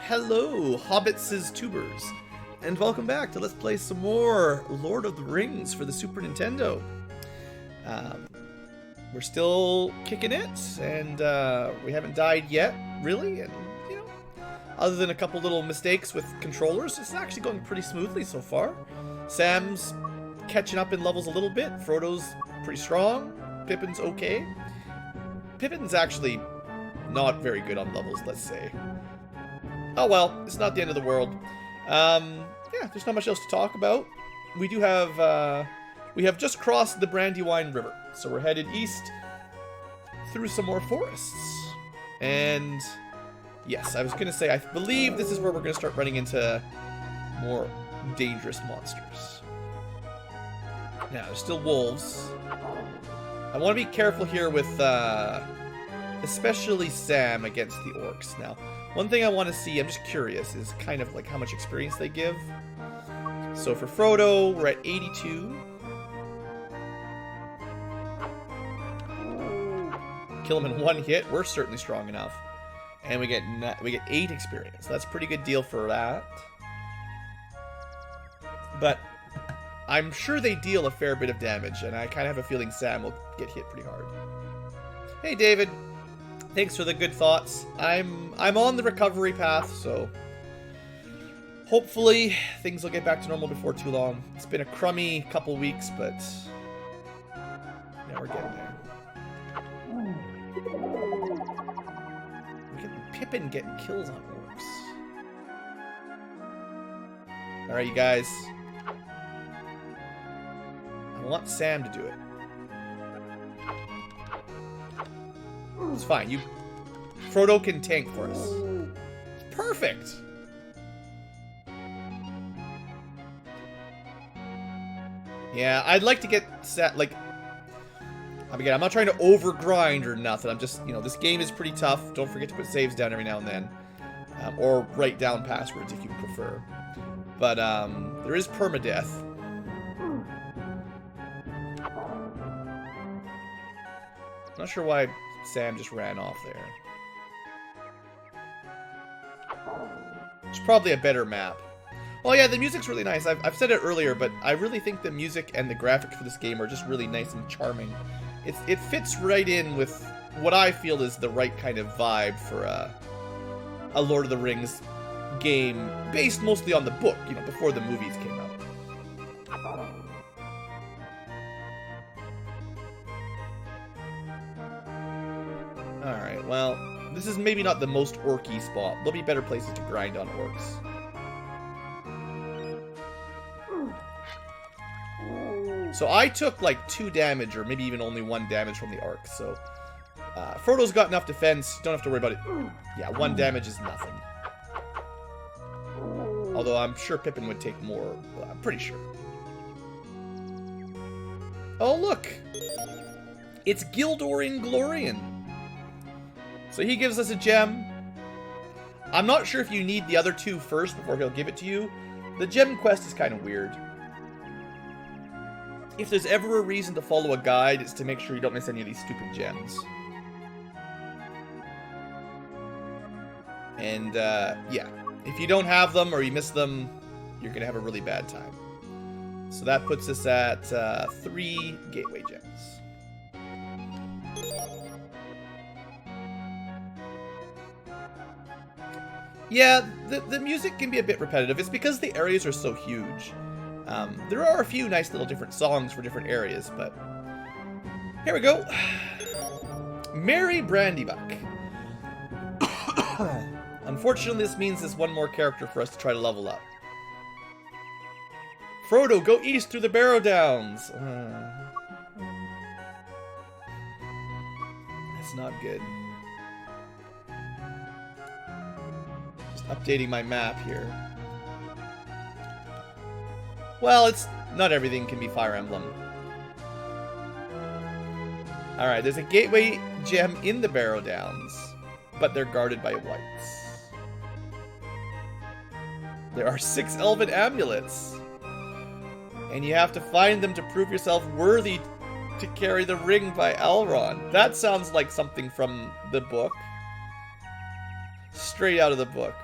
Hello, Hobbits' tubers, and welcome back to Let's Play some more Lord of the Rings for the Super Nintendo. We're still kicking it, and we haven't died yet, really, and, you know, other than a couple little mistakes with controllers, it's actually going pretty smoothly so far. Sam's catching up in levels a little bit, Frodo's pretty strong, Pippin's okay. Pippin's actually not very good on levels, let's say. Oh well, it's not the end of the world. Yeah, there's not much else to talk about. We do have, we have just crossed the Brandywine River, so we're headed east through some more forests. And yes, I was going to say, I believe this is where we're going to start running into more dangerous monsters. Now, there's still wolves. I want to be careful here with, especially Sam against the orcs. Now, one thing I want to see, I'm just curious, is kind of like how much experience they give. So for Frodo, we're at 82. Kill him in one hit, we're certainly strong enough. And we get 8 experience. That's a pretty good deal for that. But I'm sure they deal a fair bit of damage, and I kind of have a feeling Sam will get hit pretty hard. Hey, David. Thanks for the good thoughts. I'm on the recovery path, so hopefully things will get back to normal before too long. It's been a crummy couple weeks, but now we're getting there. We're getting Pippin getting kills on orcs. Alright, you guys. I want Sam to do it. It's fine. Frodo can tank for us. It's perfect. Yeah, I'd like to get set, like, again, I'm not trying to overgrind or nothing. I'm just, you know, this game is pretty tough. Don't forget to put saves down every now and then. Or write down passwords if you prefer. But, there is permadeath. Not sure why Sam just ran off there. It's probably a better map. Oh yeah, the music's really nice. I've said it earlier, but I really think the music and the graphics for this game are just really nice and charming. It fits right in with what I feel is the right kind of vibe for a Lord of the Rings game based mostly on the book, you know, before the movies came out. Alright, well, this is maybe not the most orky spot. There'll be better places to grind on orcs. So I took like 2 damage, or maybe even only 1 damage from the arc, so Frodo's got enough defense, don't have to worry about it. Yeah, 1 damage is nothing. Although I'm sure Pippin would take more, I'm pretty sure. Oh look! It's Gil Doran Glorion. So he gives us a gem. I'm not sure if you need the other 2 first before he'll give it to you. The gem quest is kind of weird. If there's ever a reason to follow a guide, it's to make sure you don't miss any of these stupid gems. And, yeah. If you don't have them or you miss them, you're going to have a really bad time. So that puts us at 3 gateway gems. Yeah, the music can be a bit repetitive. It's because the areas are so huge. There are a few nice little different songs for different areas, but here we go. Merry Brandybuck. Unfortunately, this means there's 1 more character for us to try to level up. Frodo, go east through the Barrow Downs. That's not good. Updating my map here. Well, it's not everything can be Fire Emblem. Alright, there's a gateway gem in the Barrow Downs, but they're guarded by wights. There are 6 elven amulets, and you have to find them to prove yourself worthy to carry the ring by Elrond. That sounds like something from the book. Straight out of the book.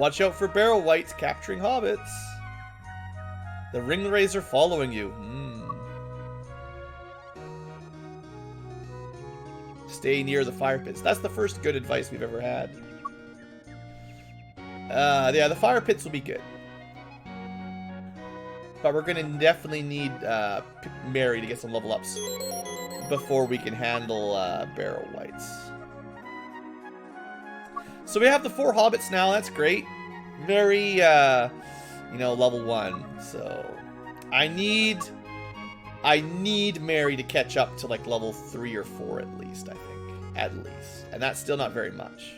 Watch out for barrel whites capturing hobbits. The ringwraiths are following you. Stay near the fire pits. That's the first good advice we've ever had. Yeah, the fire pits will be good. But we're going to definitely need Mary to get some level ups before we can handle barrel whites. So we have the 4 hobbits now. That's great. Very, you know, level 1. So I need Mary to catch up to like level 3 or 4 at least, I think. At least. And that's still not very much.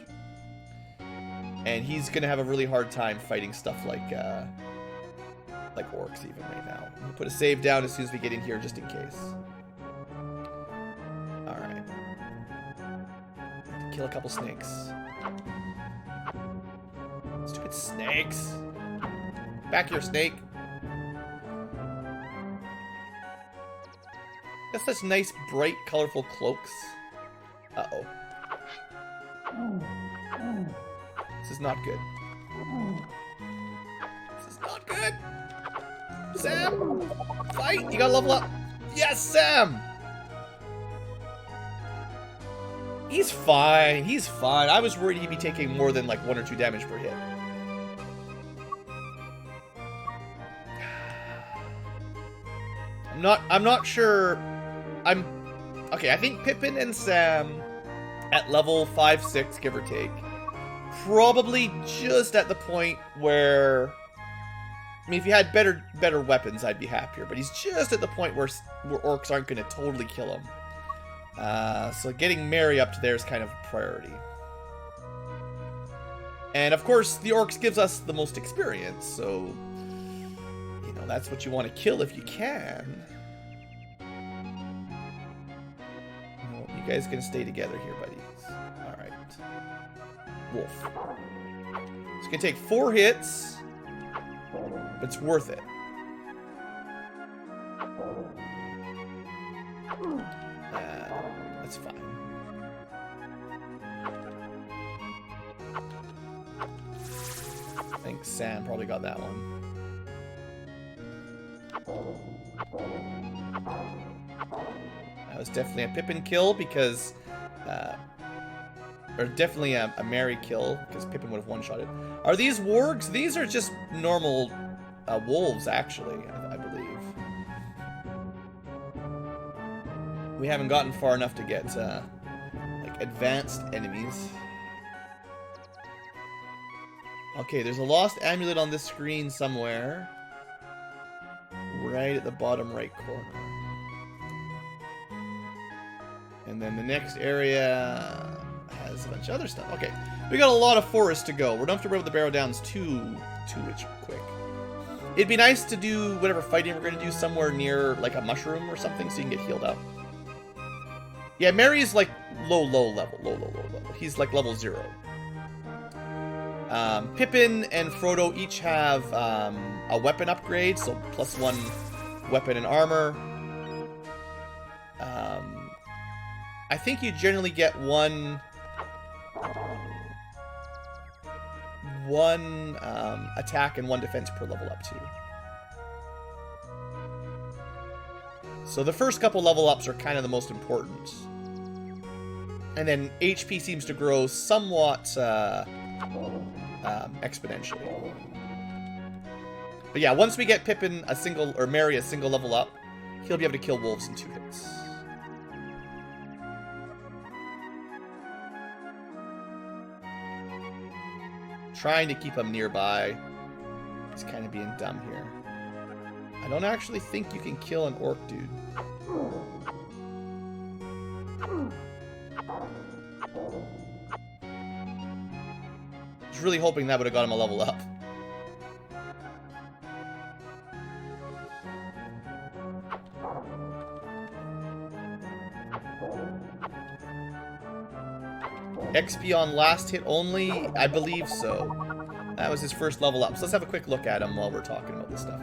And he's going to have a really hard time fighting stuff like orcs even right now. We'll put a save down as soon as we get in here just in case. Alright. Kill a couple snakes. Stupid snakes. Back here, snake. Got such nice, bright, colorful cloaks. Uh-oh. This is not good. This is not good. Sam! Fight! You gotta level up. Yes, Sam! He's fine. He's fine. I was worried he'd be taking more than like 1 or 2 damage per hit. I'm not sure. Okay, I think Pippin and Sam at level 5, 6, give or take, probably just at the point where, I mean, if you had better weapons, I'd be happier. But he's just at the point where orcs aren't going to totally kill him. So getting Mary up to there is kind of a priority. And of course, the orcs gives us the most experience, so you know that's what you want to kill if you can. You guys gonna stay together here, buddies. All right. Wolf. It's gonna take 4 hits, but it's worth it. That's fine. I think Sam probably got that one. That was definitely a Pippin kill because, or definitely a Mary kill because Pippin would have one-shotted. Are these wargs? These are just normal wolves, actually, I believe. We haven't gotten far enough to get like advanced enemies. Okay, there's a lost amulet on this screen somewhere, right at the bottom right corner. And then the next area has a bunch of other stuff. Okay, we got a lot of forest to go. We don't have to run the Barrow Downs too quick. It'd be nice to do whatever fighting we're going to do somewhere near like a mushroom or something so you can get healed up. Yeah, Mary's like low level. He's like level 0. Pippin and Frodo each have a weapon upgrade, so +1 weapon and armor. I think you generally get one attack and 1 defense per level up too. So the first couple level ups are kind of the most important. And then HP seems to grow somewhat exponentially. But yeah, once we get Pippin or Mary a single level up, he'll be able to kill wolves in 2 hits. Trying to keep him nearby. He's kind of being dumb here. I don't actually think you can kill an orc dude. I was really hoping that would have got him a level up. XP on last hit only? I believe so. That was his first level up. So let's have a quick look at him while we're talking about this stuff.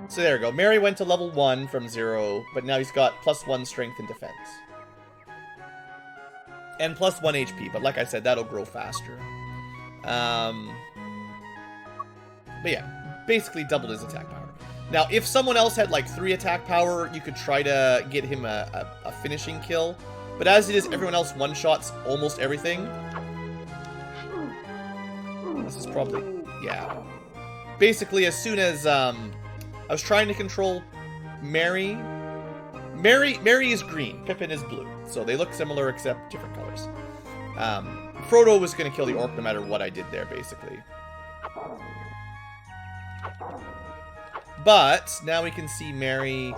So there we go. Mary went to level 1 from 0, but now he's got +1 strength and defense. And +1 HP, but like I said, that'll grow faster. But yeah, basically doubled his attack power. Now, if someone else had like 3 attack power, you could try to get him a finishing kill. But as it is, everyone else one-shots almost everything. This is probably... yeah. Basically, as soon as I was trying to control Mary... Mary is green, Pippin is blue. So they look similar except different colors. Frodo was going to kill the orc no matter what I did there, basically. But now we can see Mary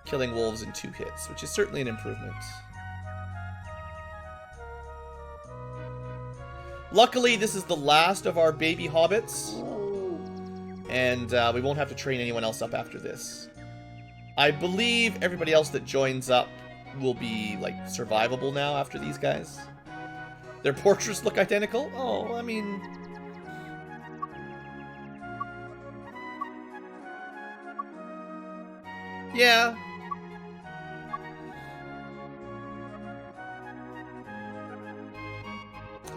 killing wolves in 2 hits, which is certainly an improvement. Luckily, this is the last of our baby hobbits, and we won't have to train anyone else up after this. I believe everybody else that joins up will be, like, survivable now after these guys. Their portraits look identical? Oh, I mean... yeah.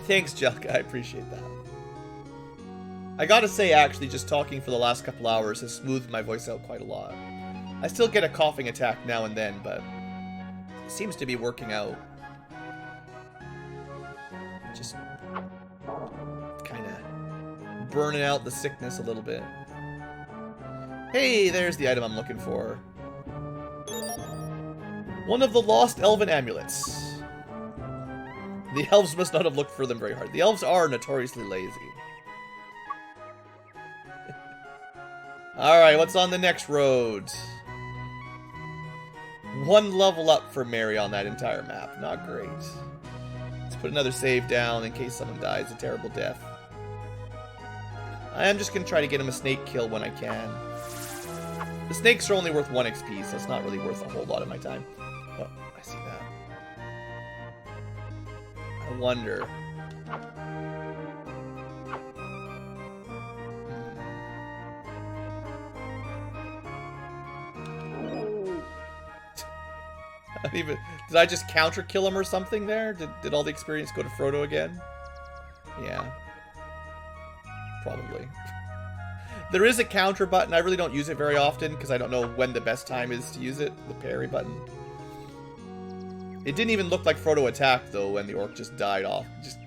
Thanks, Jelka. I appreciate that. I gotta say, actually, just talking for the last couple hours has smoothed my voice out quite a lot. I still get a coughing attack now and then, but it seems to be working out. Just kind of burning out the sickness a little bit. Hey, there's the item I'm looking for. One of the lost elven amulets. The elves must not have looked for them very hard. The elves are notoriously lazy. Alright, what's on the next road? 1 level up for Mary on that entire map. Not great. Let's put another save down in case someone dies a terrible death. I am just going to try to get him a snake kill when I can. The snakes are only worth 1 XP, so it's not really worth a whole lot of my time. Oh, I see that. I wonder. Did I just counter kill him or something there? Did all the experience go to Frodo again? Yeah. Probably. There is a counter button. I really don't use it very often because I don't know when the best time is to use it. The parry button. It didn't even look like Frodo attacked, though, when the orc just died off. Just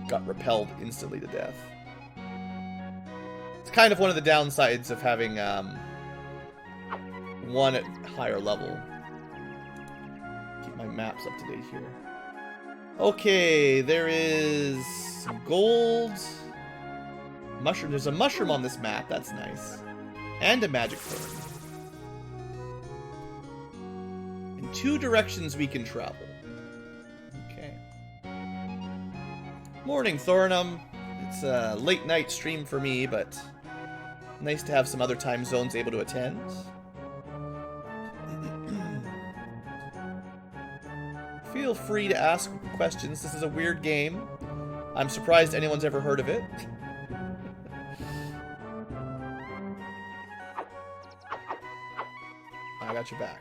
got repelled instantly to death. It's kind of one of the downsides of having one at higher level. Keep my maps up to date here. Okay, there is some gold. Mushroom. There's a mushroom on this map. That's nice. And a magic thorn. 2 directions we can travel. Okay. Morning, Thornum. It's a late night stream for me, but nice to have some other time zones able to attend. Feel free to ask questions. This is a weird game. I'm surprised anyone's ever heard of it. I got your back.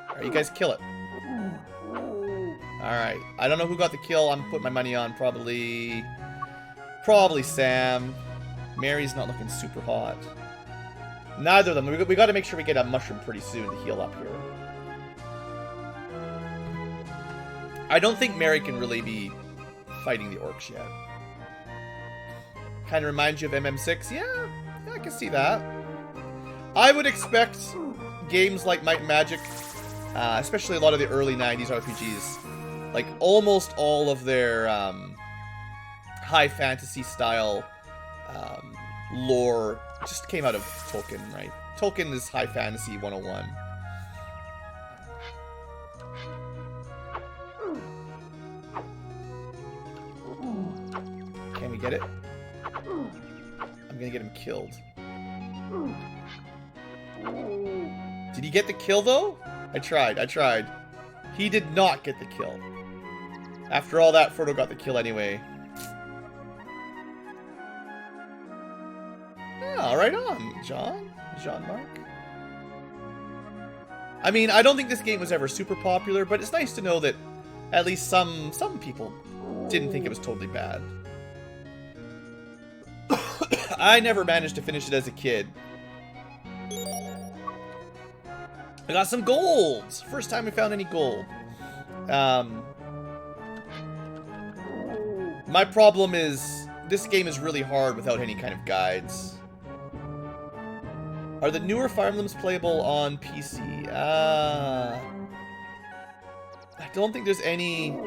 Alright, you guys kill it. Alright, I don't know who got the kill. I'm putting my money on probably Sam. Mary's not looking super hot. Neither of them. We got to make sure we get a mushroom pretty soon to heal up here. I don't think Mary can really be fighting the orcs yet. Kind of reminds you of MM6. Yeah, I can see that. I would expect games like Might and Magic, especially a lot of the early 90s RPGs, like almost all of their high fantasy style lore just came out of Tolkien, right? Tolkien is high fantasy 101. Can we get it? I'm gonna get him killed. Did he get the kill, though? I tried. He did not get the kill. After all that, Frodo got the kill anyway. Oh, right on, Jean-Marc. I mean, I don't think this game was ever super popular, but it's nice to know that at least some people didn't think it was totally bad. I never managed to finish it as a kid. I got some golds! First time we found any gold. My problem is, this game is really hard without any kind of guides. Are the newer Fire Emblems playable on PC? I don't think there's any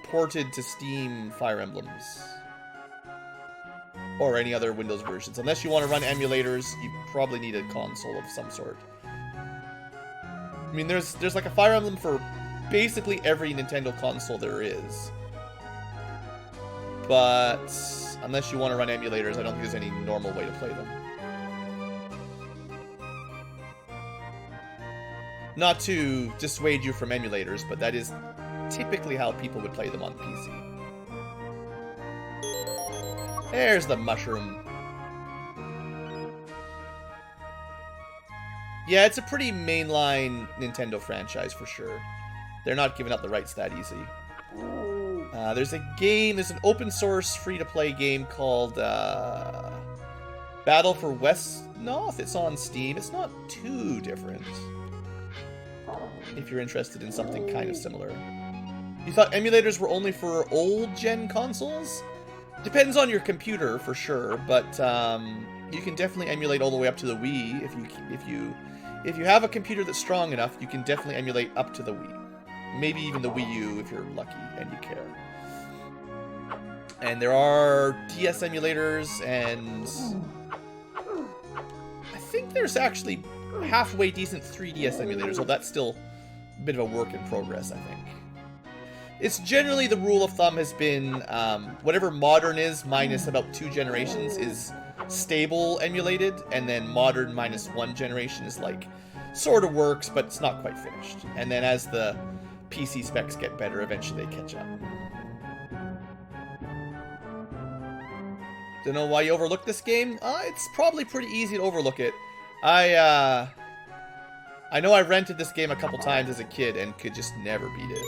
ported to Steam Fire Emblems. Or any other Windows versions. Unless you want to run emulators, you probably need a console of some sort. I mean, there's like a Fire Emblem for basically every Nintendo console there is. But unless you want to run emulators, I don't think there's any normal way to play them. Not to dissuade you from emulators, but that is typically how people would play them on PC. There's the mushroom. Yeah, it's a pretty mainline Nintendo franchise for sure. They're not giving up the rights that easy. There's a game, there's an open source free-to-play game called Battle for West North. It's on Steam. It's not too different. If you're interested in something kind of similar. You thought emulators were only for old-gen consoles? Depends on your computer for sure, but you can definitely emulate all the way up to the Wii. If you have a computer that's strong enough, you can definitely emulate up to the Wii. Maybe even the Wii U if you're lucky and you care. And there are DS emulators, and I think there's actually halfway decent 3DS emulators, so that's still a bit of a work in progress, I think. It's generally, the rule of thumb has been whatever modern is minus about 2 generations is stable emulated, and then modern minus 1 generation is like sort of works, but it's not quite finished. And then as the PC specs get better, eventually they catch up. Don't know why you overlooked this game? It's probably pretty easy to overlook it. I know I rented this game a couple times as a kid and could just never beat it.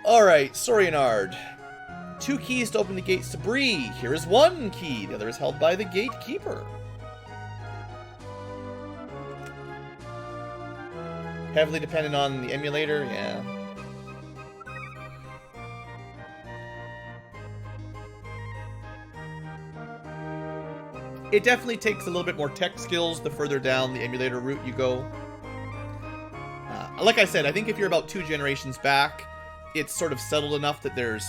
Alright, Sorianard. 2 keys to open the gates to Bree. Here is 1 key. The other is held by the gatekeeper. Heavily dependent on the emulator, yeah. It definitely takes a little bit more tech skills the further down the emulator route you go. Like I said, I think if you're about 2 generations back, it's sort of settled enough that there's...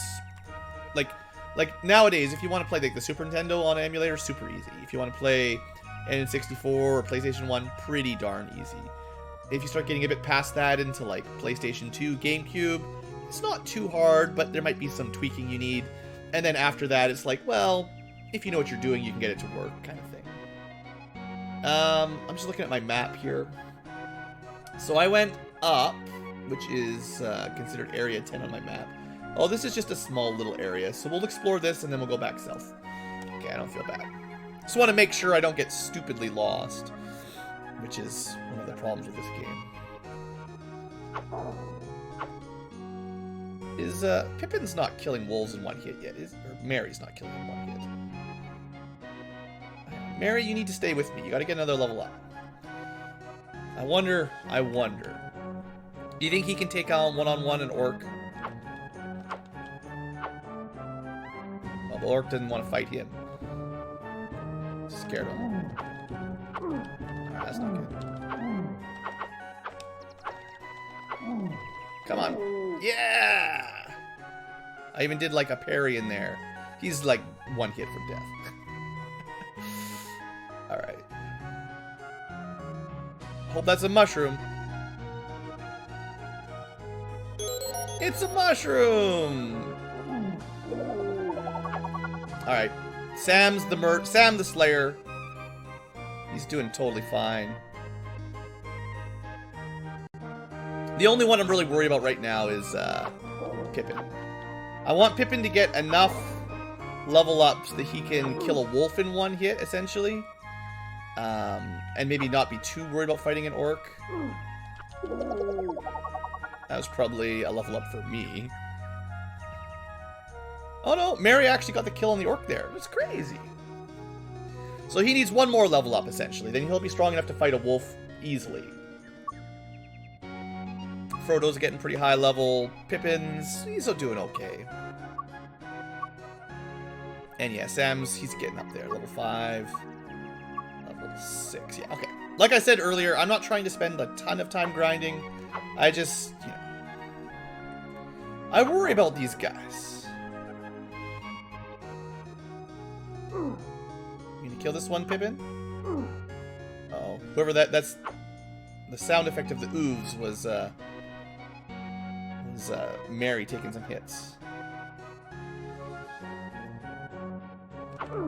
Like nowadays, if you want to play like the Super Nintendo on an emulator, super easy. If you want to play N64 or PlayStation 1, pretty darn easy. If you start getting a bit past that into like PlayStation 2, GameCube, it's not too hard, but there might be some tweaking you need. And then after that, it's like, well, if you know what you're doing, you can get it to work, kind of thing. I'm just looking at my map here. So I went up, which is considered area 10 on my map. Oh, this is just a small little area, so we'll explore this and then we'll go back south. Okay, I don't feel bad. Just want to make sure I don't get stupidly lost, which is one of the problems with this game. Is Pippin's not killing wolves in 1 hit yet? Or Mary's not killing in 1 hit. Mary, you need to stay with me. You got to get another level up. I wonder. Do you think he can take on one-on-one an orc? Well, the orc didn't want to fight him. Scared him. Alright, that's not good. Come on. Yeah! I even did like a parry in there. He's like 1 hit from death. Alright. Hope that's a mushroom. It's a mushroom! Alright. Sam the Slayer. He's doing totally fine. The only one I'm really worried about right now is Pippin. I want Pippin to get enough level up so that he can kill a wolf in 1 hit, essentially. And maybe not be too worried about fighting an orc. That was probably a level up for me. Oh no, Mary actually got the kill on the orc there. It was crazy. So he needs one more level up, essentially. Then he'll be strong enough to fight a wolf easily. Frodo's getting pretty high level. Pippin's, he's doing okay. And yeah, Sam's, he's getting up there. Level 5. Level 6. Yeah, okay. Like I said earlier, I'm not trying to spend a ton of time grinding. I just, you know, I worry about these guys. You gonna kill this one, Pippin? Oh, whoever that's the sound effect of the ooves was Mary taking some hits. There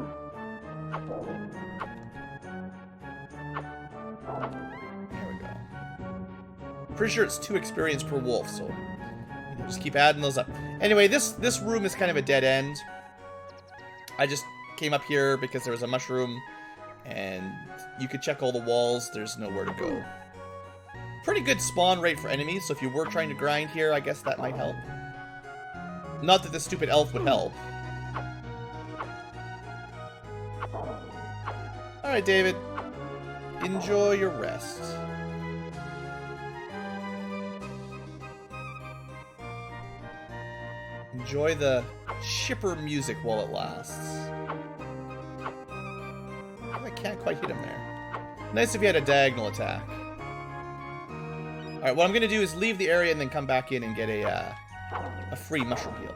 we go. Pretty sure it's 2 experience per wolf, so you know, just keep adding those up. Anyway, this room is kind of a dead end. I just came up here because there was a mushroom, and you could check all the walls. There's nowhere to go. Pretty good spawn rate for enemies, so if you were trying to grind here, I guess that might help. Not that this stupid elf would help. Alright, David. Enjoy your rest. Enjoy the chipper music while it lasts. I can't quite hit him there. Nice if you had a diagonal attack. Alright, what I'm going to do is leave the area and then come back in and get a free mushroom heal.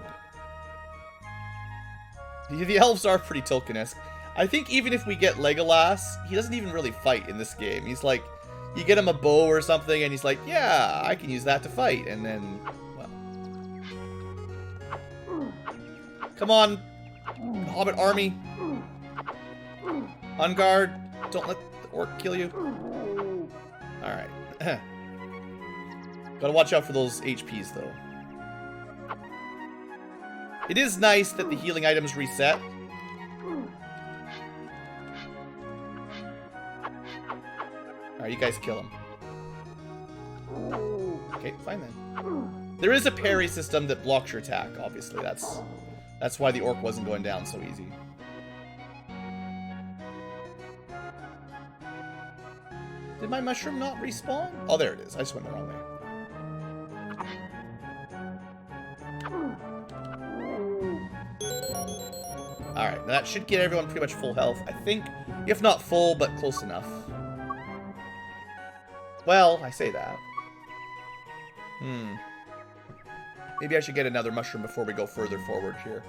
The elves are pretty Tolkien-esque. I think even if we get Legolas, he doesn't even really fight in this game. He's like, you get him a bow or something, and he's like, yeah, I can use that to fight. And then, well. Come on, Hobbit army. On guard. Don't let the orc kill you. Alright. Gotta watch out for those HPs, though. It is nice that the healing items reset. Alright, you guys kill him. Okay, fine then. There is a parry system that blocks your attack, obviously. That's why the orc wasn't going down so easy. Did my mushroom not respawn? Oh, there it is. I just went the wrong way. Alright, that should get everyone pretty much full health, I think. If not full, but close enough. Well, I say that. Maybe I should get another mushroom before we go further forward here.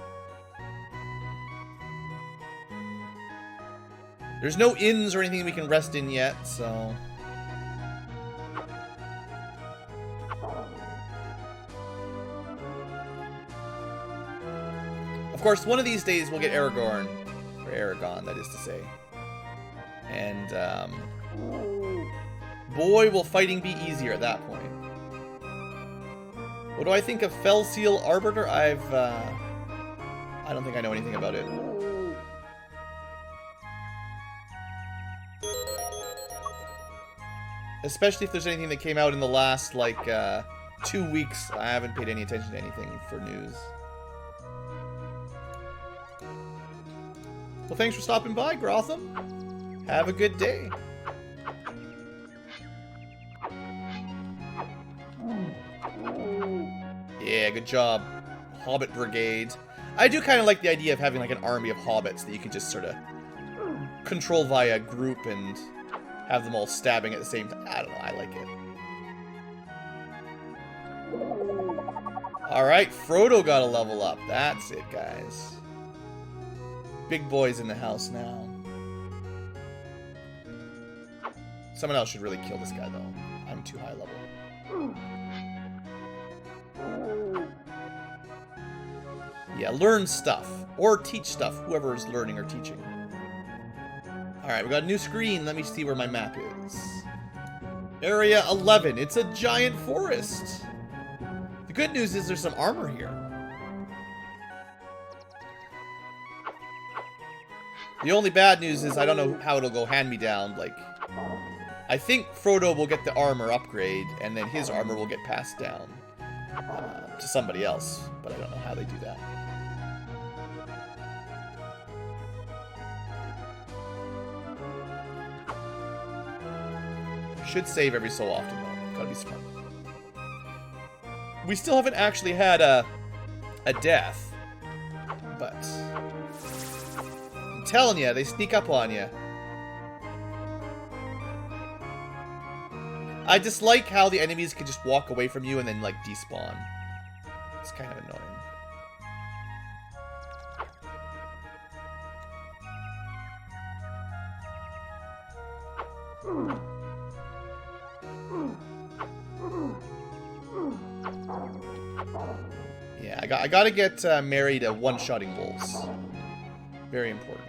There's no inns or anything we can rest in yet, so... Of course, one of these days we'll get Aragorn. Or Aragon, that is to say. And, boy, will fighting be easier at that point. What do I think of Fell Seal Arbiter? I don't think I know anything about it. Especially if there's anything that came out in the last, like, 2 weeks. I haven't paid any attention to anything for news. Well, thanks for stopping by, Grotham. Have a good day. Yeah, good job, Hobbit Brigade. I do kind of like the idea of having like an army of hobbits that you can just sort of control via group and have them all stabbing at the same time. I don't know, I like it. Alright, Frodo got a level up. That's it, guys. Big boy's in the house now. Someone else should really kill this guy, though. I'm too high level. Yeah, learn stuff. Or teach stuff, whoever is learning or teaching. Alright, we got a new screen. Let me see where my map is. Area 11. It's a giant forest. The good news is there's some armor here. The only bad news is I don't know how it'll go hand-me-down. Like, I think Frodo will get the armor upgrade, and then his armor will get passed down to somebody else. But I don't know how they do that. Should save every so often, though. Gotta be smart. We still haven't actually had a death. But I'm telling you, they sneak up on you. I dislike how the enemies can just walk away from you and then, like, despawn. It's kind of annoying. Yeah, I gotta get married to one-shotting wolves. Very important.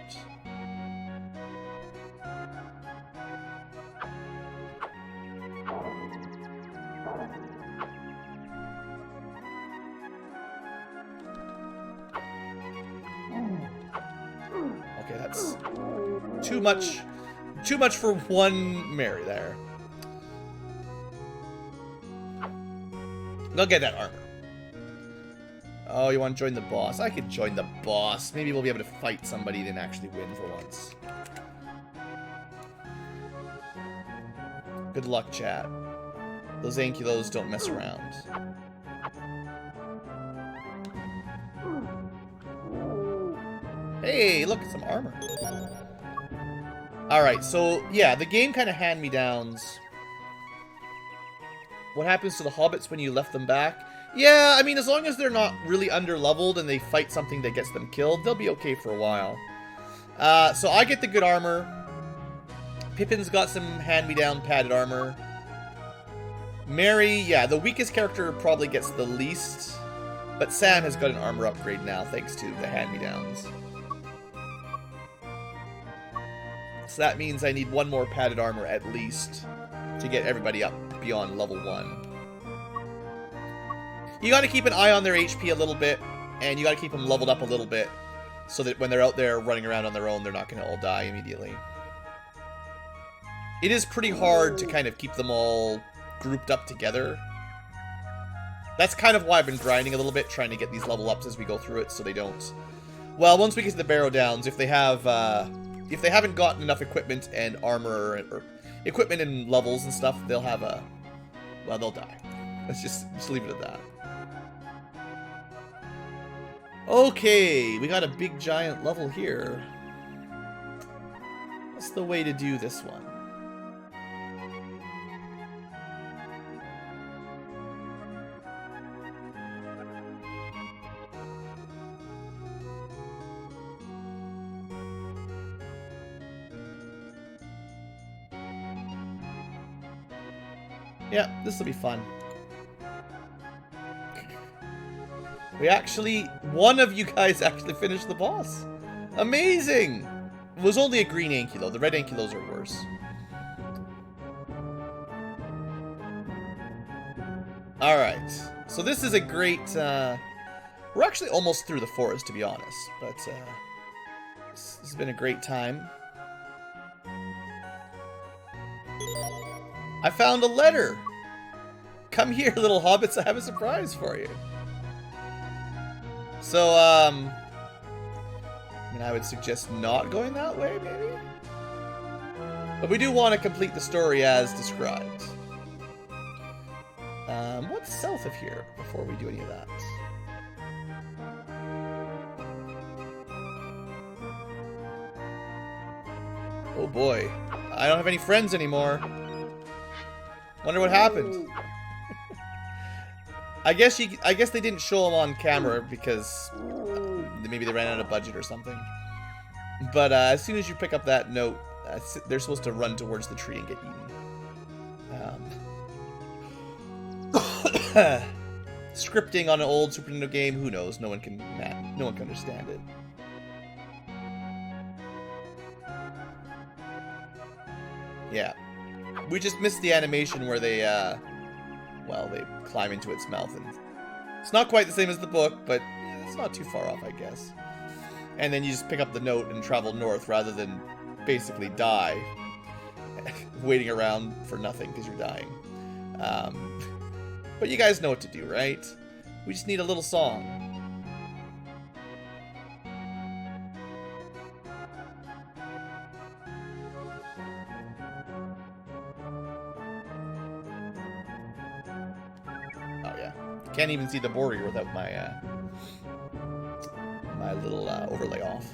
Okay, that's too much for one Mary there. Go get that armor. Oh, you want to join the boss? I could join the boss. Maybe we'll be able to fight somebody and actually win for once. Good luck, chat. Those Ankylos don't mess around. Hey, look, some armor. Alright, so, yeah, the game kind of hand-me-downs. What happens to the hobbits when you left them back? Yeah, I mean, as long as they're not really under-leveled and they fight something that gets them killed, they'll be okay for a while. So I get the good armor. Pippin's got some hand-me-down padded armor. Merry, yeah, the weakest character probably gets the least. But Sam has got an armor upgrade now, thanks to the hand-me-downs. So that means I need one more padded armor at least to get everybody up beyond level 1. You gotta keep an eye on their HP a little bit, and you gotta keep them leveled up a little bit, so that when they're out there running around on their own, they're not gonna all die immediately. It is pretty hard to kind of keep them all grouped up together. That's kind of why I've been grinding a little bit, trying to get these level ups as we go through it, so they don't... Well, once we get to the Barrow Downs, if they haven't gotten enough equipment and armor, or equipment and levels and stuff, they'll have a... Well, they'll die. Let's just leave it at that. Okay, we got a big giant level here. What's the way to do this one? Yeah, this will be fun. One of you guys actually finished the boss. Amazing! It was only a green Ankylo. The red Ankylos are worse. Alright. So this is a great, we're actually almost through the forest, to be honest. But, this has been a great time. I found a letter! Come here, little hobbits, I have a surprise for you. So, I mean, I would suggest not going that way, maybe? But we do want to complete the story as described. What's south of here before we do any of that? Oh boy. I don't have any friends anymore. Wonder what happened. I guess they didn't show them on camera because maybe they ran out of budget or something. But as soon as you pick up that note, they're supposed to run towards the tree and get eaten. Scripting on an old Super Nintendo game, who knows? No one can understand it. Yeah, we just missed the animation where they well, they climb into its mouth, and it's not quite the same as the book, but it's not too far off, I guess. And then you just pick up the note and travel north rather than basically die, waiting around for nothing because you're dying. But you guys know what to do, right? We just need a little song. Can't even see the border without my my little overlay off.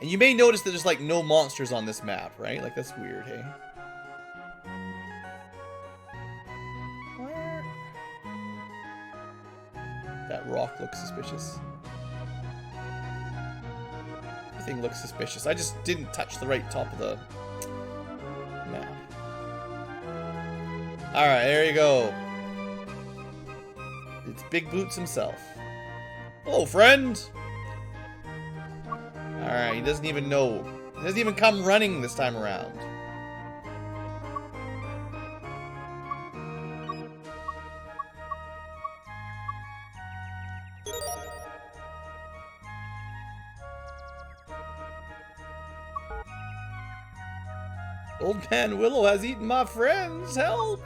And you may notice that there's like no monsters on this map, right? Like that's weird, hey? Where? That rock looks suspicious. Everything looks suspicious. I just didn't touch the right top of the map. Alright, there you go. It's Big Boots himself. Hello, friend! Alright, he doesn't even know. He doesn't even come running this time around. Old Man Willow has eaten my friends. Help!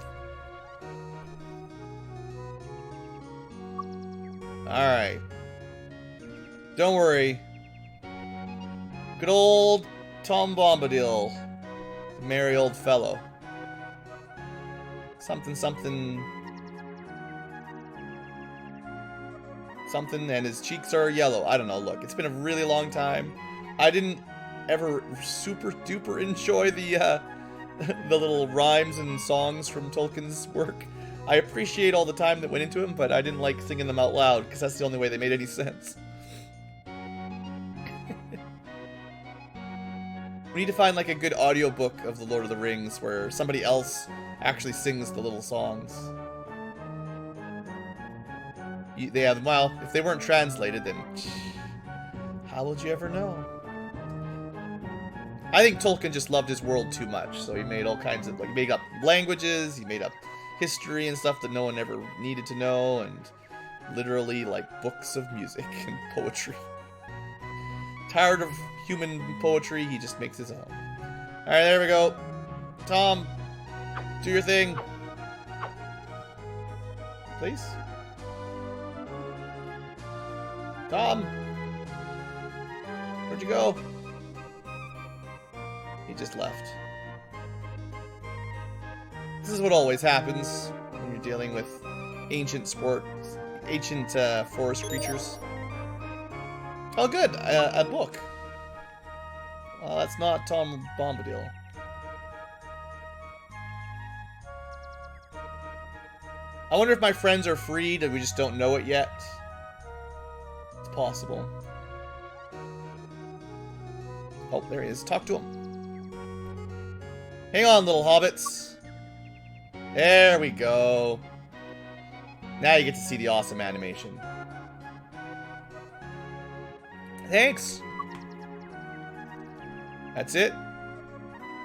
Alright. Don't worry. Good old Tom Bombadil. Merry old fellow. Something, something. Something, and his cheeks are yellow. I don't know, look. It's been a really long time. I didn't ever super duper enjoy the the little rhymes and songs from Tolkien's work. I appreciate all the time that went into them, but I didn't like singing them out loud, because that's the only way they made any sense. We need to find like a good audiobook of The Lord of the Rings where somebody else actually sings the little songs. Well, if they weren't translated, then how would you ever know? I think Tolkien just loved his world too much, so he made all kinds of, like, he made up languages, he made up history and stuff that no one ever needed to know, and literally, like, books of music and poetry. Tired of human poetry, he just makes his own. Alright, there we go. Tom, do your thing. Please? Tom? Where'd you go? He just left. This is what always happens when you're dealing with ancient forest creatures. Oh, good, a book. Well, that's not Tom Bombadil. I wonder if my friends are freed and we just don't know it yet. It's possible. Oh, there he is. Talk to him. Hang on, little hobbits. There we go. Now you get to see the awesome animation. Thanks. That's it?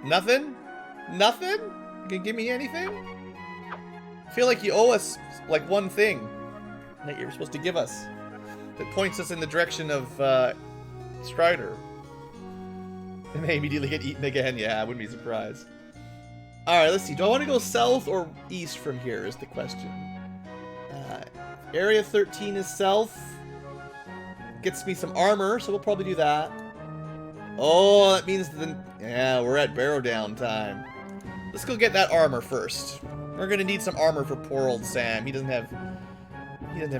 Nothing? Nothing? You can give me anything? I feel like you owe us, like, one thing that you're supposed to give us that points us in the direction of Strider. And they immediately get eaten again. Yeah, I wouldn't be surprised. Alright, let's see. Do I want to go south or east from here is the question. Area 13 is south. Gets me some armor, so we'll probably do that. Oh, that means yeah, we're at Barrow Down time. Let's go get that armor first. We're gonna need some armor for poor old Sam. He doesn't have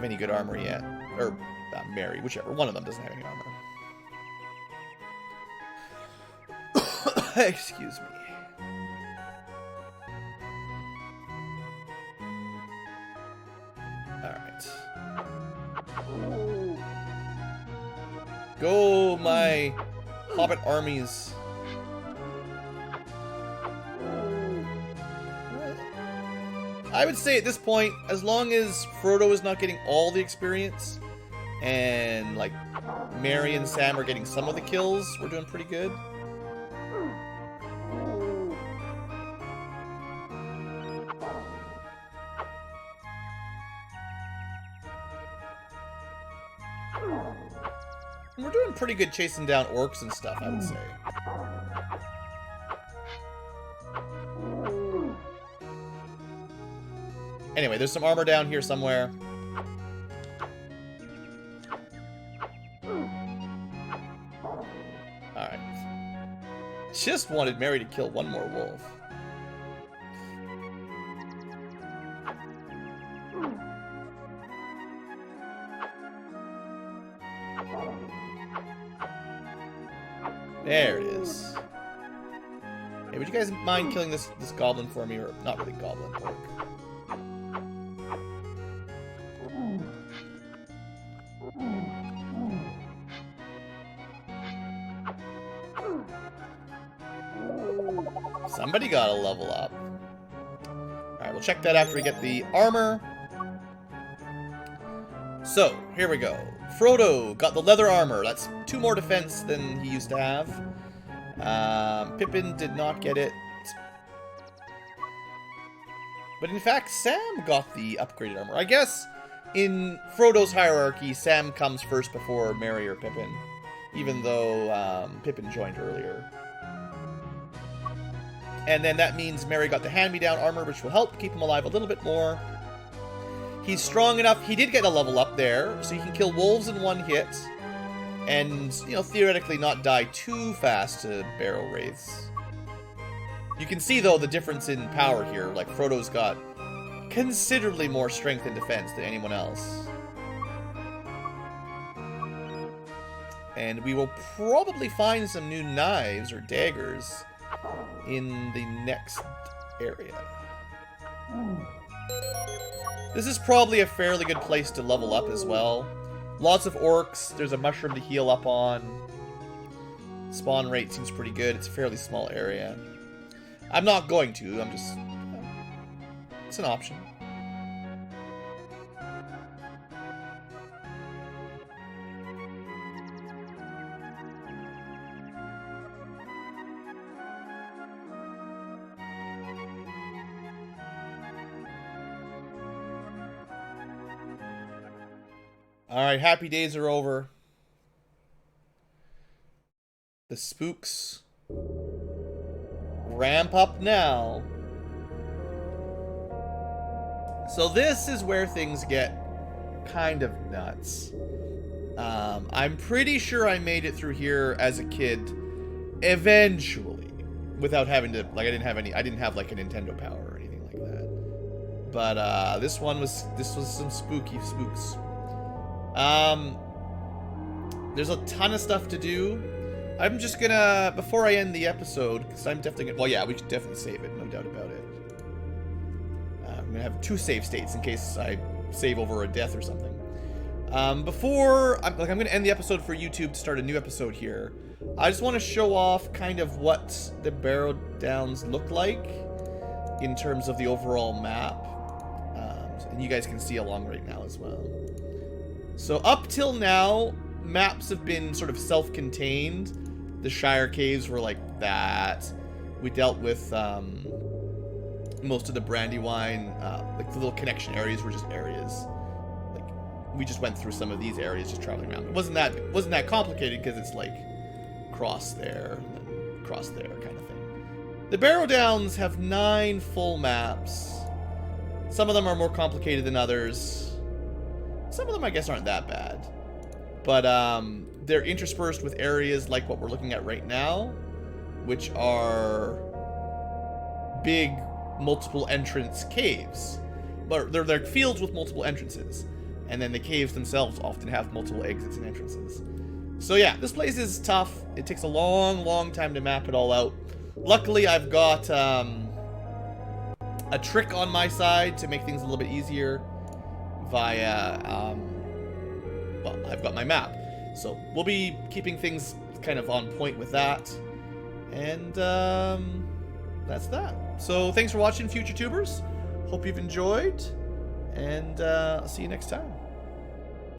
any good armor yet. Or Mary, whichever. One of them doesn't have any armor. Excuse me. Alright. Go, my hobbit armies. I would say at this point, as long as Frodo is not getting all the experience, and, like, Merry and Sam are getting some of the kills, we're doing pretty good. We're doing pretty good chasing down orcs and stuff, I would say. Anyway, there's some armor down here somewhere. Alright. Just wanted Mary to kill one more wolf. There it is. Hey, would you guys mind killing this goblin for me? Or not really goblin, orc. Somebody got a level up. Alright, we'll check that after we get the armor. So, here we go. Frodo got the leather armor. That's 2 more defense than he used to have. Pippin did not get it. But in fact, Sam got the upgraded armor. I guess in Frodo's hierarchy, Sam comes first before Merry or Pippin. Even though Pippin joined earlier. And then that means Merry got the hand-me-down armor, which will help keep him alive a little bit more. He's strong enough. He did get a level up there, so he can kill wolves in 1 hit. And, you know, theoretically not die too fast to barrow wraiths. You can see, though, the difference in power here. Like, Frodo's got considerably more strength and defense than anyone else. And we will probably find some new knives or daggers in the next area. This is probably a fairly good place to level up as well. Lots of orcs. There's a mushroom to heal up on. Spawn rate seems pretty good. It's a fairly small area. I'm not going to. I'm just... It's an option. Alright, happy days are over. The spooks ramp up now. So this is where things get kind of nuts. I'm pretty sure I made it through here as a kid eventually without having to, like, I didn't have like a Nintendo Power or anything like that. But this was some spooky spooks. There's a ton of stuff to do. I'm just gonna, before I end the episode, because I'm definitely gonna, well, yeah, we should definitely save it, no doubt about it. I'm gonna have 2 save states in case I save over a death or something. I'm gonna end the episode for YouTube to start a new episode here. I just want to show off kind of what the Barrow Downs look like in terms of the overall map. And you guys can see along right now as well. So up till now, maps have been sort of self-contained. The Shire Caves were like that. We dealt with most of the Brandywine, like the little connection areas were just areas. Like we just went through some of these areas just traveling around. It wasn't that complicated because it's like cross there and then cross there kind of thing. The Barrow Downs have 9 full maps. Some of them are more complicated than others. Some of them, I guess, aren't that bad. But they're interspersed with areas like what we're looking at right now, which are big multiple entrance caves. But they're fields with multiple entrances. And then the caves themselves often have multiple exits and entrances. So yeah, this place is tough. It takes a long, long time to map it all out. Luckily, I've got a trick on my side to make things a little bit easier. Via, well, I've got my map. So we'll be keeping things kind of on point with that. And that's that. So thanks for watching, future tubers. Hope you've enjoyed. And I'll see you next time.